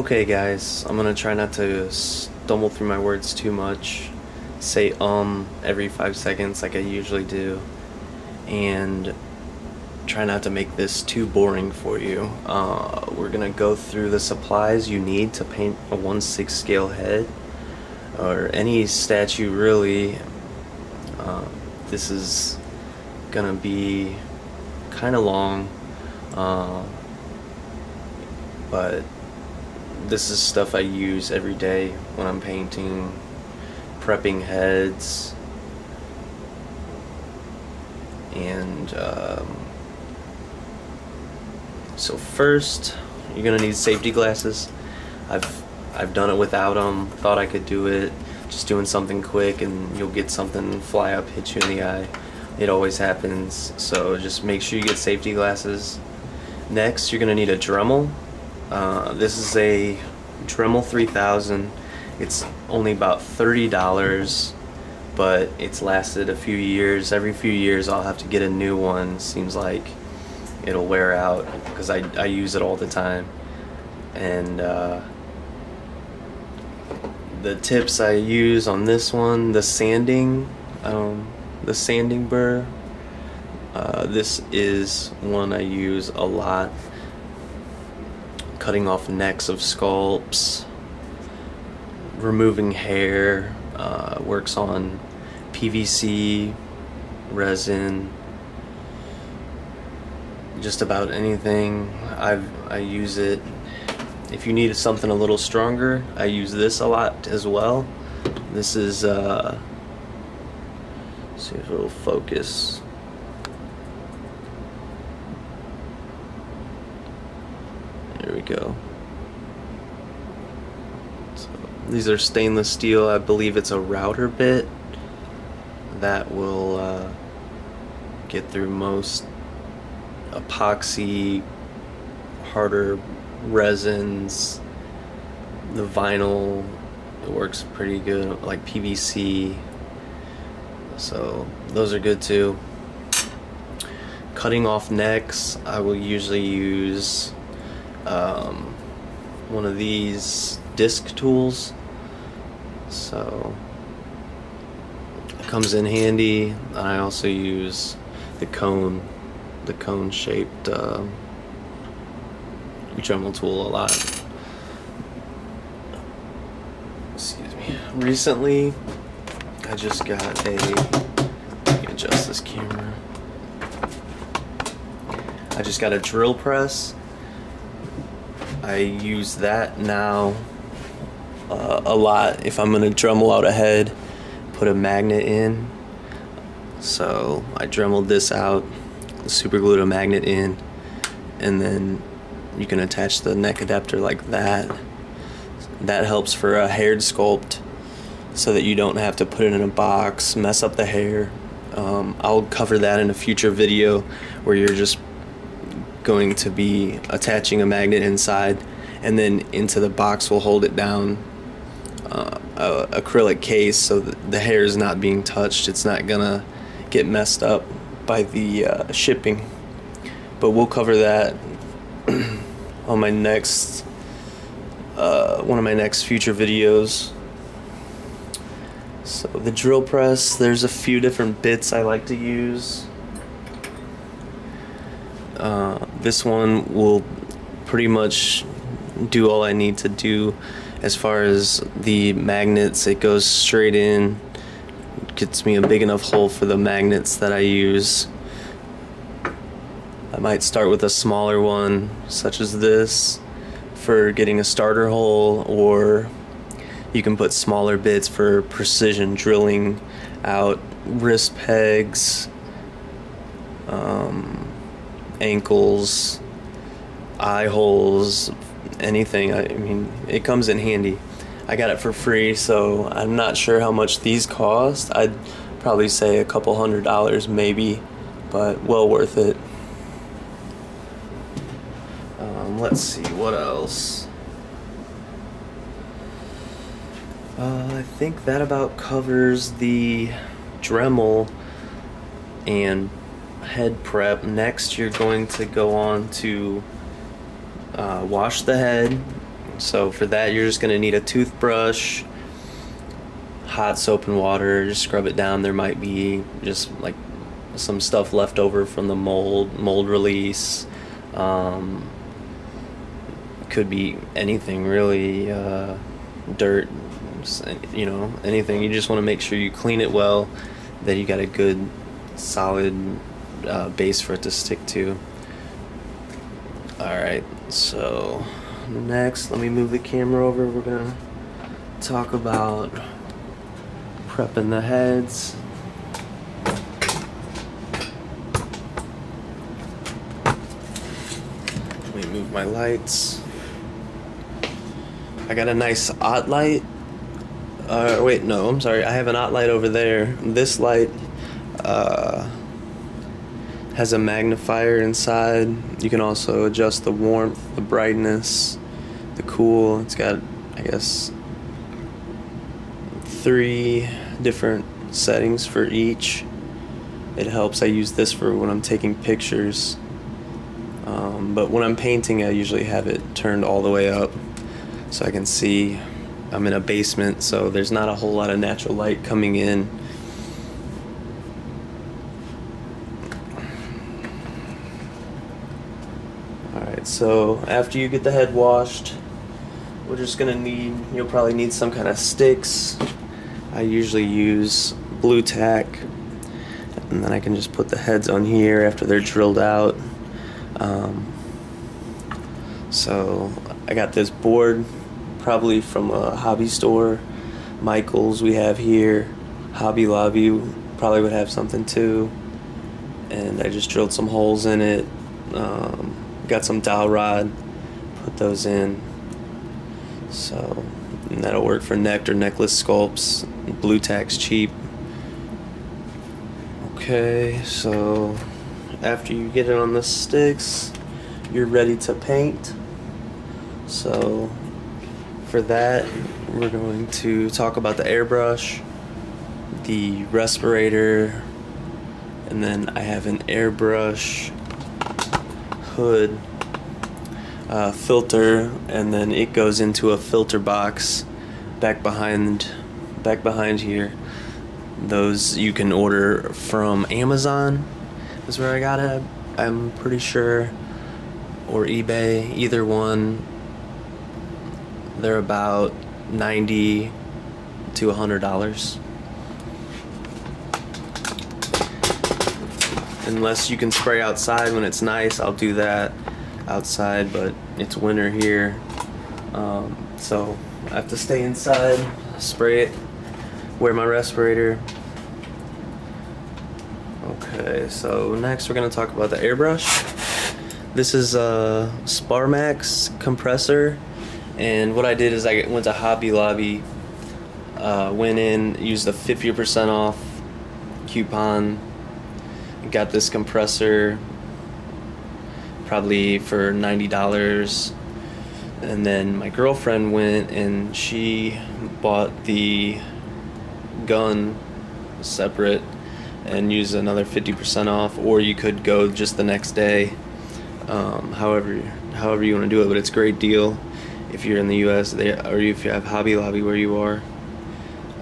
Okay guys, I'm gonna try not to stumble through my words too much, say every 5 seconds like I usually do, and try not to make this too boring for you. We're gonna go through the supplies you need to paint a 1/6 scale head, or any statue really. This is gonna be kinda long, but this is stuff I use every day when I'm painting, prepping heads, and so first you're gonna need safety glasses. I've done it without them. Thought I could do it just doing something quick, and you'll get something fly up, hit you in the eye. It always happens. So just make sure you get safety glasses. Next, you're gonna need a Dremel. This is a Dremel 3000. It's only about $30, but it's lasted a few years. Every few years I'll have to get a new one. Seems like it'll wear out because I use it all the time. And the tips I use on this one, the sanding burr. This is one I use a lot. Cutting off necks of sculpts, removing hair, works on PVC, resin, just about anything. I use it. If you need something a little stronger, I use this a lot as well. This is see if it'll focus. There we go. So these are stainless steel. I believe it's a router bit that will get through most epoxy, harder resins. The vinyl, it works pretty good, like PVC. So those are good too. Cutting off necks, I will usually use one of these disc tools, so it comes in handy. I also use the cone shaped Dremel tool a lot. Excuse me. Recently I just got let me adjust this camera. I just got a drill press. I use that now a lot if I'm gonna Dremel out a head, put a magnet in. So I Dremeled this out, super glued a magnet in, and then you can attach the neck adapter like that. That helps for a haired sculpt, so that you don't have to put it in a box, mess up the hair. I'll cover that in a future video where you're just going to be attaching a magnet inside, and then into the box will hold it down, acrylic case, so that the hair is not being touched. It's not gonna get messed up by the shipping. But we'll cover that on my next one of my next future videos. So the drill press, there's a few different bits I like to use. This one will pretty much do all I need to do as far as the magnets. It goes straight in, gets me a big enough hole for the magnets that I use. I might start with a smaller one, such as this, for getting a starter hole, or you can put smaller bits for precision drilling out wrist pegs, ankles, eye holes, anything. I mean, it comes in handy. I got it for free, so I'm not sure how much these cost. I'd probably say a couple $100 maybe, but well worth it. Let's see, what else? I think that about covers the Dremel and head prep. Next, you're going to go on to wash the head. So for that, you're just gonna need a toothbrush, hot soap and water, just scrub it down. There might be just like some stuff left over from the mold release. Could be anything really, dirt, you know, anything. You just want to make sure you clean it well, that you got a good solid base for it to stick to. Alright, so next, let me move the camera over. We're gonna talk about prepping the heads. Let me move my lights. I got a nice OTT light. Wait, no, I'm sorry. I have an OTT light over there. This light has a magnifier inside. You can also adjust the warmth, the brightness, the cool. It's got, I guess, 3 different settings for each. It helps. I use this for when I'm taking pictures. But when I'm painting, I usually have it turned all the way up so I can see. I'm in a basement, so there's not a whole lot of natural light coming in. Alright, so after you get the head washed, we're just gonna need, you'll probably need some kind of sticks. I usually use blue tack, and then I can just put the heads on here after they're drilled out. So I got this board, probably from a hobby store. Michael's we have here. Hobby Lobby probably would have something too. And I just drilled some holes in it. Got some dowel rod, put those in. So, and that'll work for neck or necklace sculpts. Blue tack's cheap. Okay, so after you get it on the sticks, you're ready to paint. So for that, we're going to talk about the airbrush, the respirator, and then I have an airbrush hood filter, and then it goes into a filter box back behind here. Those you can order from Amazon is where I got it, I'm pretty sure, or eBay, either one. They're about $90 to $100. Unless you can spray outside when it's nice, I'll do that outside, but it's winter here. So I have to stay inside, spray it, wear my respirator. Okay, so next we're gonna talk about the airbrush. This is a Sparmax compressor. And what I did is I went to Hobby Lobby, went in, used the 50% off coupon, got this compressor probably for $90. And then my girlfriend went and she bought the gun separate and used another 50% off, or you could go just the next day, however you want to do it, but it's a great deal. If you're in the US, or if you have Hobby Lobby where you are.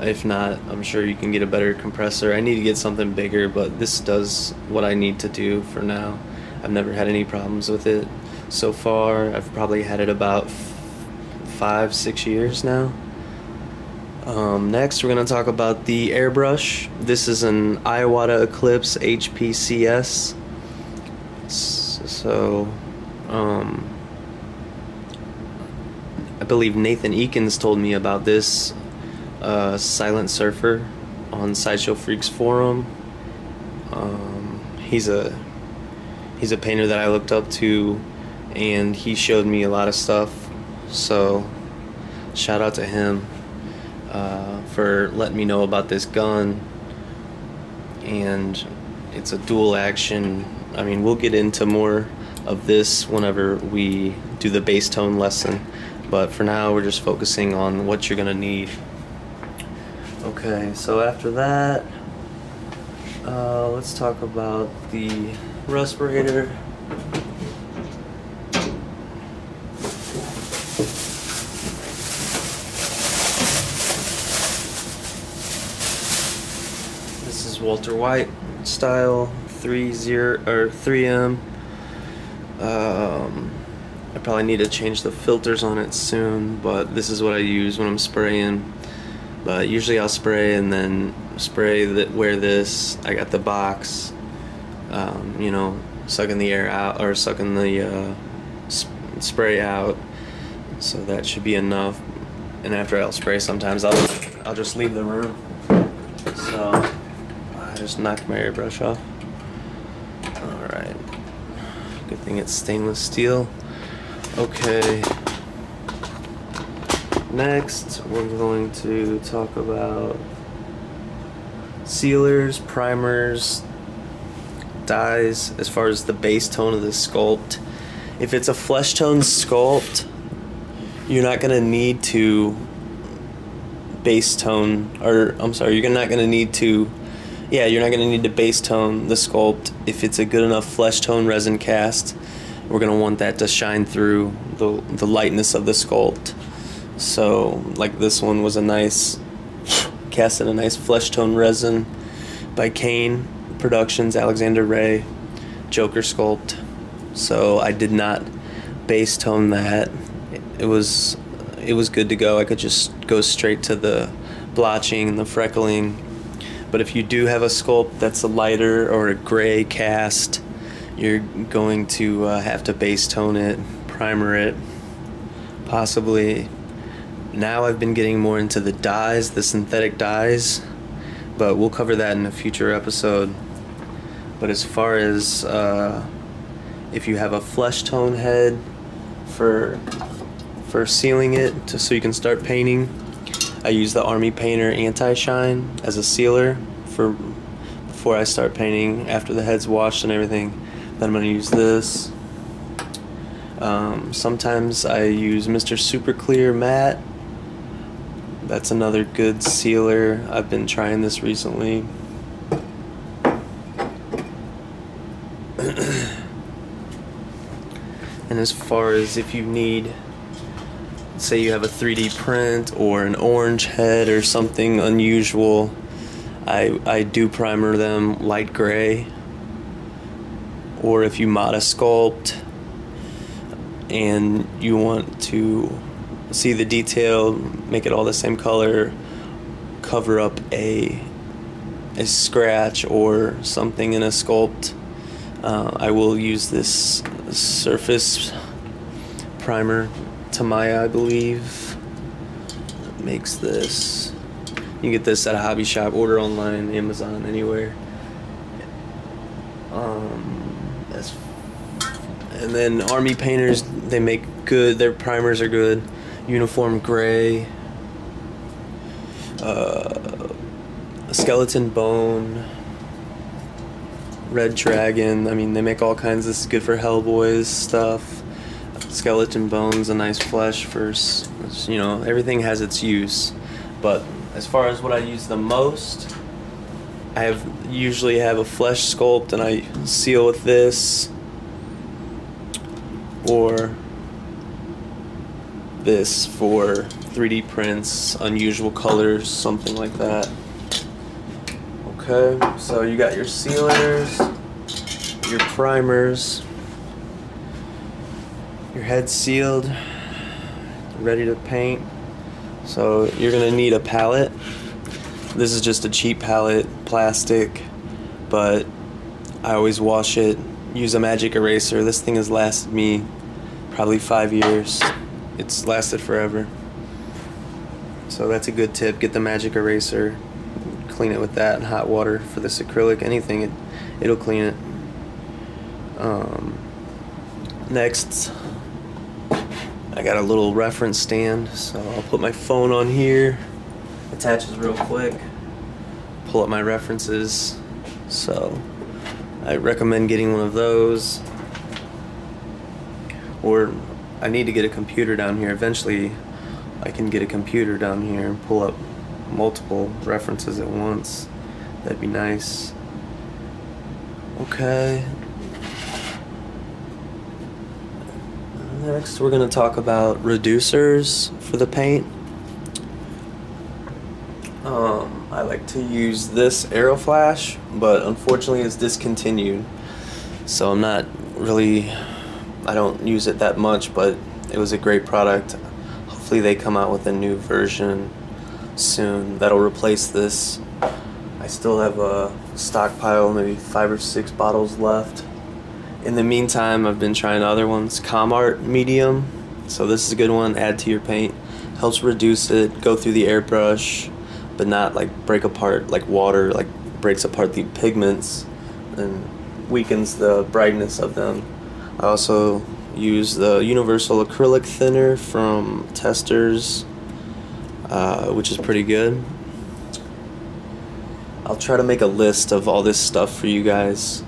If not, I'm sure you can get a better compressor. I need to get something bigger, but this does what I need to do for now. I've never had any problems with it so far. I've probably had it about 5-6 years now. Next, we're going to talk about the airbrush. This is an Iwata Eclipse HPCS. So, I believe Nathan Eakins told me about this Silent Surfer on Sideshow Freaks forum. He's a painter that I looked up to, and he showed me a lot of stuff. So shout out to him for letting me know about this gun. And it's a dual action. I mean, we'll get into more of this whenever we do the bass tone lesson. But for now, we're just focusing on what you're gonna need. Okay, so after that, let's talk about the respirator. is Walter White style 3M. I probably need to change the filters on it soon, but this is what I use when I'm spraying. But usually I'll spray and then wear this. I got the box, you know, sucking the air out, or sucking the spray out, so that should be enough. And after I'll spray, sometimes I'll just leave the room. So I just knocked my airbrush off. Alright, good thing it's stainless steel. Okay, next we're going to talk about sealers, primers, dyes. As far as the base tone of the sculpt, if it's a flesh tone sculpt, you're not going to need to base tone, or I'm sorry, you're not going to need to base tone the sculpt. If it's a good enough flesh tone resin cast, we're going to want that to shine through the lightness of the sculpt. So like this one was a nice cast in a nice flesh tone resin by Kane Productions, Alexander Ray, Joker sculpt. So I did not base tone that. It was good to go. I could just go straight to the blotching and the freckling. But if you do have a sculpt that's a lighter or a gray cast, you're going to have to base tone it, primer it, possibly. Now I've been getting more into the dyes, the synthetic dyes, but we'll cover that in a future episode. But as far as if you have a flesh tone head for sealing it, so you can start painting, I use the Army Painter Anti-Shine as a sealer before I start painting. After the head's washed and everything, then I'm going to use this. Sometimes I use Mr. Super Clear Matte. That's another good sealer. I've been trying this recently. And as far as if you need, say you have a 3D print or an orange head or something unusual, I do primer them light gray. Or if you mod a sculpt and you want to see the detail, make it all the same color, cover up a scratch or something in a sculpt, I will use this surface primer. Tamaya, I believe, makes this. You can get this at a hobby shop, order online, Amazon, anywhere. And then Army Painters, they make good, their primers are good. Uniform Gray, Skeleton Bone, Red Dragon. I mean, they make all kinds. This is good for Hellboy's stuff. Skeleton Bone's a nice flesh for, you know, everything has its use. But as far as what I use the most, I usually have a flesh sculpt and I seal with this or this for 3D prints, unusual colors, something like that. Okay, so you got your sealers, your primers, your head sealed, ready to paint. So you're gonna need a palette. This is just a cheap palette, plastic, but I always wash it, use a magic eraser. This thing has lasted me probably 5 years. It's lasted forever. So that's a good tip. Get the magic eraser, clean it with that in hot water. For this acrylic, anything, it'll clean it. Next, I got a little reference stand, so I'll put my phone on here. Attaches real quick. Pull up my references. So I recommend getting one of those. Or I need to get a computer down here. Eventually I can get a computer down here and pull up multiple references at once. That'd be nice. Okay. Next we're going to talk about reducers for the paint. I like to use this Aeroflash, but unfortunately it's discontinued. So I'm not really, I don't use it that much, but it was a great product. Hopefully they come out with a new version soon that'll replace this. I still have a stockpile, maybe 5 or 6 bottles left. In the meantime, I've been trying other ones. Comart Medium, so this is a good one. Add to your paint, helps reduce it, go through the airbrush, but not like break apart like water, like breaks apart the pigments and weakens the brightness of them. I also use the Universal Acrylic Thinner from Testors, which is pretty good. I'll try to make a list of all this stuff for you guys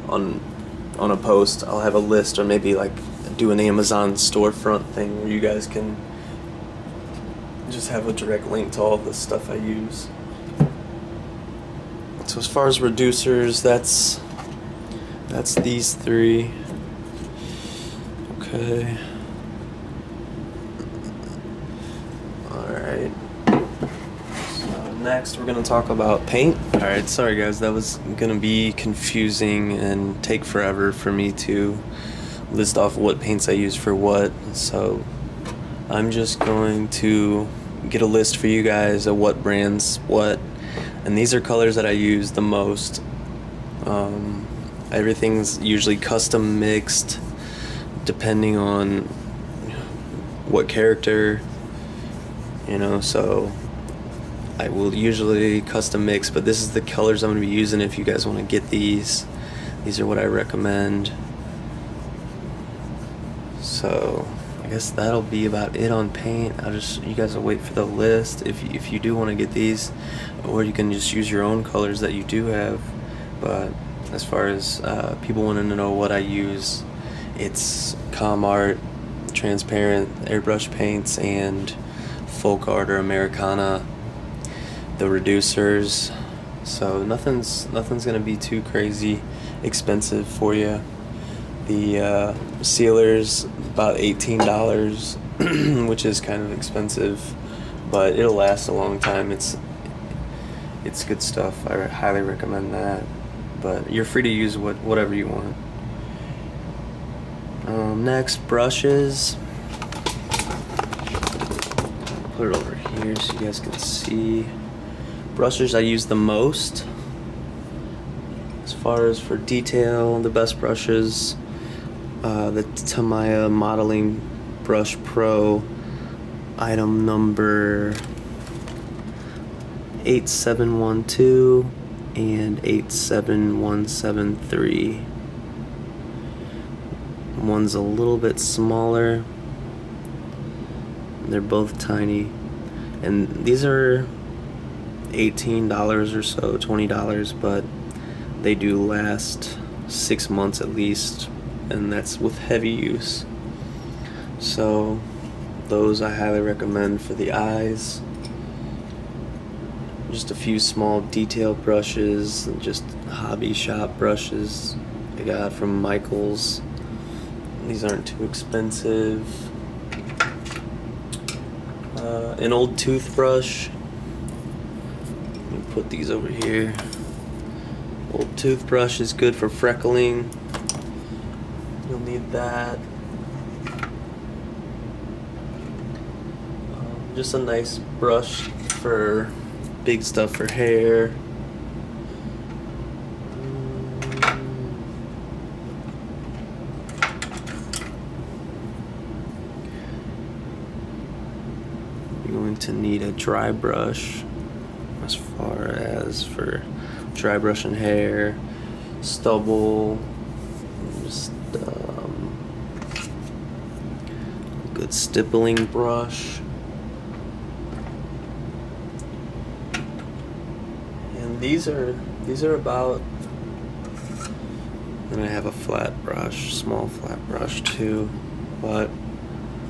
on a post. I'll have a list, or maybe like do an Amazon storefront thing where you guys can just have a direct link to all the stuff I use. So as far as reducers, that's these 3. Okay. Alright. So next we're gonna talk about paint. Alright, sorry guys, that was gonna be confusing and take forever for me to list off what paints I use for what. So I'm just going to get a list for you guys of what brands what, and these are colors that I use the most. Everything's usually custom mixed depending on what character, you know, so I will usually custom mix, but this is the colors I'm going to be using if you guys want to get these. These are what I recommend. So I guess that'll be about it on paint. You guys will wait for the list if you do want to get these, or you can just use your own colors that you do have. But as far as people wanting to know what I use, it's Comart transparent airbrush paints and Folk Art or Americana, the reducers. So nothing's gonna be too crazy expensive for you. The sealer's about $18, which is kind of expensive, but it'll last a long time. It's good stuff. I highly recommend that. But you're free to use whatever you want. Next, brushes. Put it over here so you guys can see. Brushes I use the most. As far as for detail, the best brushes, the Tamiya Modeling Brush Pro, item number 8712 and 87173. One's a little bit smaller. They're both tiny, and these are $18 or so, $20, but they do last 6 months at least, and that's with heavy use. So those I highly recommend for the eyes. Just a few small detail brushes, just hobby shop brushes I got from Michaels. These aren't too expensive. An old toothbrush. Let me put these over here. Old toothbrush is good for freckling. You'll need that. Just a nice brush for big stuff for hair. You're going to need a dry brush as far as for dry brushing hair, stubble, just a good stippling brush. And these are about, and I have a flat brush, small flat brush too, but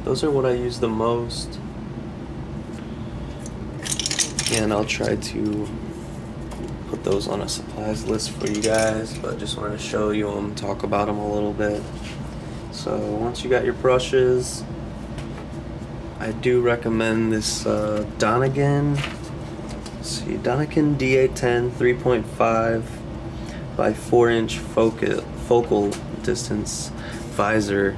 those are what I use the most. And I'll try to put those on a supplies list for you guys, but just wanted to show you them, talk about them a little bit. So once you got your brushes, I do recommend this Donegan. Let's see, Donegan D810 3.5 by 4-inch focal distance visor.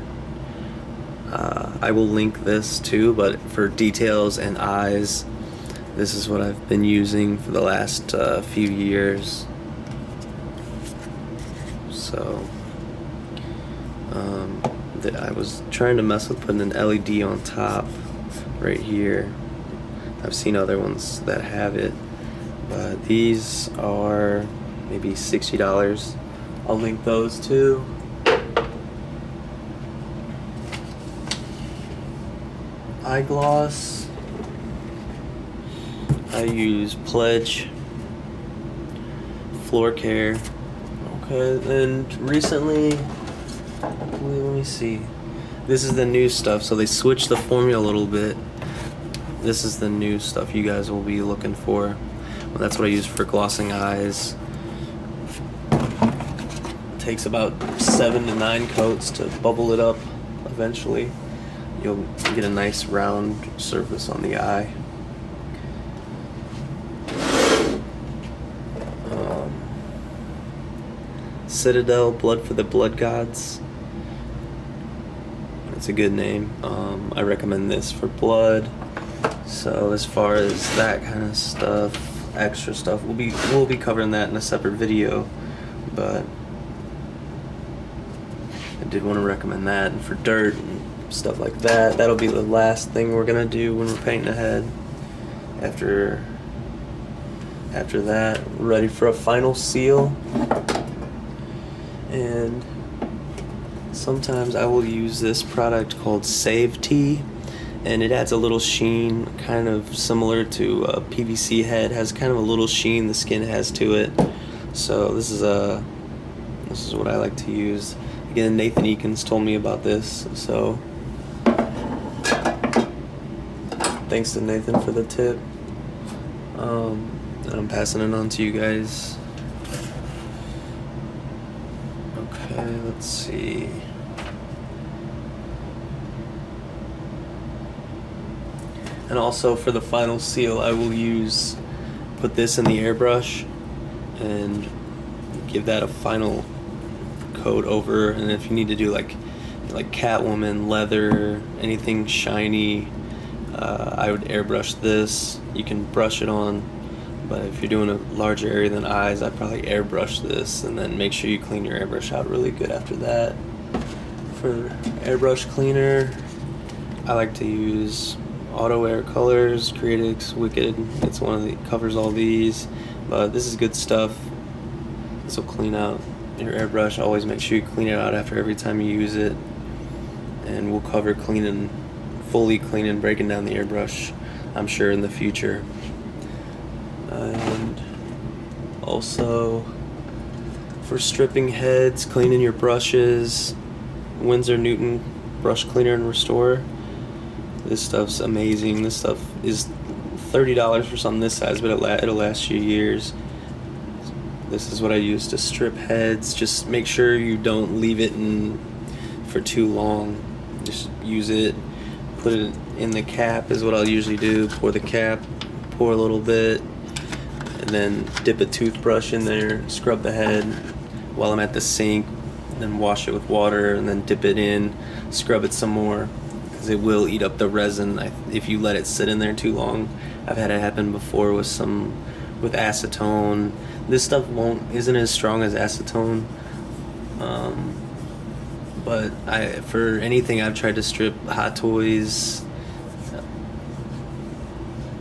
I will link this too, but for details and eyes, this is what I've been using for the last few years. So I was trying to mess with putting an LED on top right here. I've seen other ones that have it, but these are maybe $60. I'll link those too. Eye gloss, I use Pledge Floor Care. Okay, and recently, let me see. This is the new stuff, so they switched the formula a little bit. This is the new stuff you guys will be looking for. Well, that's what I use for glossing eyes. It takes about 7 to 9 coats to bubble it up eventually. You'll get a nice round surface on the eye. Citadel Blood for the Blood Gods. It's a good name. I recommend this for blood. So as far as that kind of stuff, extra stuff, we'll be covering that in a separate video. But I did want to recommend that. And for dirt and stuff like that, that'll be the last thing we're gonna do when we're painting a head. After that, we're ready for a final seal. And sometimes I will use this product called Save Tea, and it adds a little sheen, kind of similar to a PVC head. Has kind of a little sheen the skin has to it. So this is what I like to use. Again, Nathan Eakins told me about this, so thanks to Nathan for the tip. And I'm passing it on to you guys. Okay, let's see. And also for the final seal, I will put this in the airbrush and give that a final coat over. And if you need to do like Catwoman, leather, anything shiny, I would airbrush this. You can brush it on, but if you're doing a larger area than eyes, I'd probably airbrush this, and then make sure you clean your airbrush out really good after that. For airbrush cleaner, I like to use Auto Air Colors, Creatix, Wicked. It's covers all these, but this is good stuff. This will clean out your airbrush. Always make sure you clean it out after every time you use it, and we'll cover fully cleaning, breaking down the airbrush, I'm sure, in the future. And also for stripping heads, cleaning your brushes, Winsor Newton brush cleaner and restorer. This stuff's amazing. This stuff is $30 for something this size, but it'll last you years. This is what I use to strip heads. Just make sure you don't leave it in for too long. Just use it, put it in the cap is what I'll usually do. Pour the cap, pour a little bit, and then dip a toothbrush in there, scrub the head while I'm at the sink, and then wash it with water, and then dip it in, scrub it some more, because it will eat up the resin if you let it sit in there too long. I've had it happen before with acetone. This stuff isn't as strong as acetone, but for anything I've tried to strip, Hot Toys,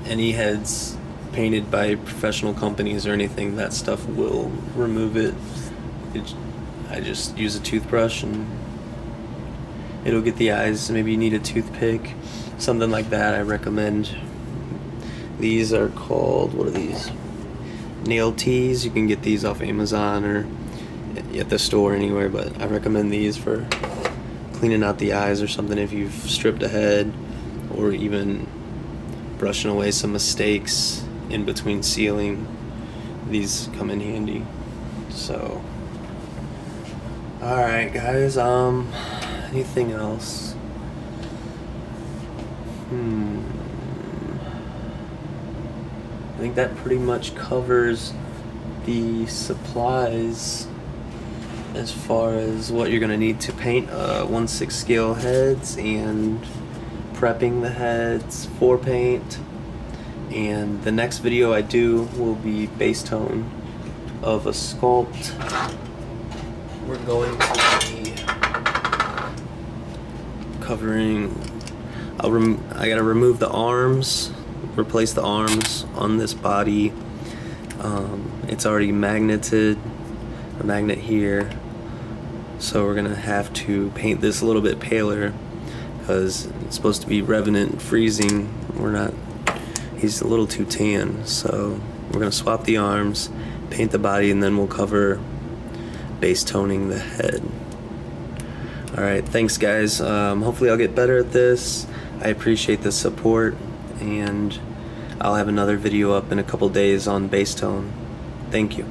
any heads painted by professional companies or anything, that stuff will remove it. I just use a toothbrush and it'll get the eyes. Maybe you need a toothpick, something like that. I recommend. These are called, what are these? Nail teas. You can get these off Amazon or at the store anywhere, but I recommend these for cleaning out the eyes or something if you've stripped a head, or even brushing away some mistakes in between sealing. These come in handy. So alright guys, anything else? I think that pretty much covers the supplies as far as what you're gonna need to paint 1/6 scale heads and prepping the heads for paint. And the next video I do will be base tone of a sculpt. We're going to be covering, I gotta remove the arms, replace the arms on this body. It's already magneted, a magnet here, so we're gonna have to paint this a little bit paler because it's supposed to be Revenant freezing. He's a little too tan, so we're gonna swap the arms, paint the body, and then we'll cover base toning the head. Alright, thanks guys. Hopefully I'll get better at this. I appreciate the support, and I'll have another video up in a couple days on base tone. Thank you.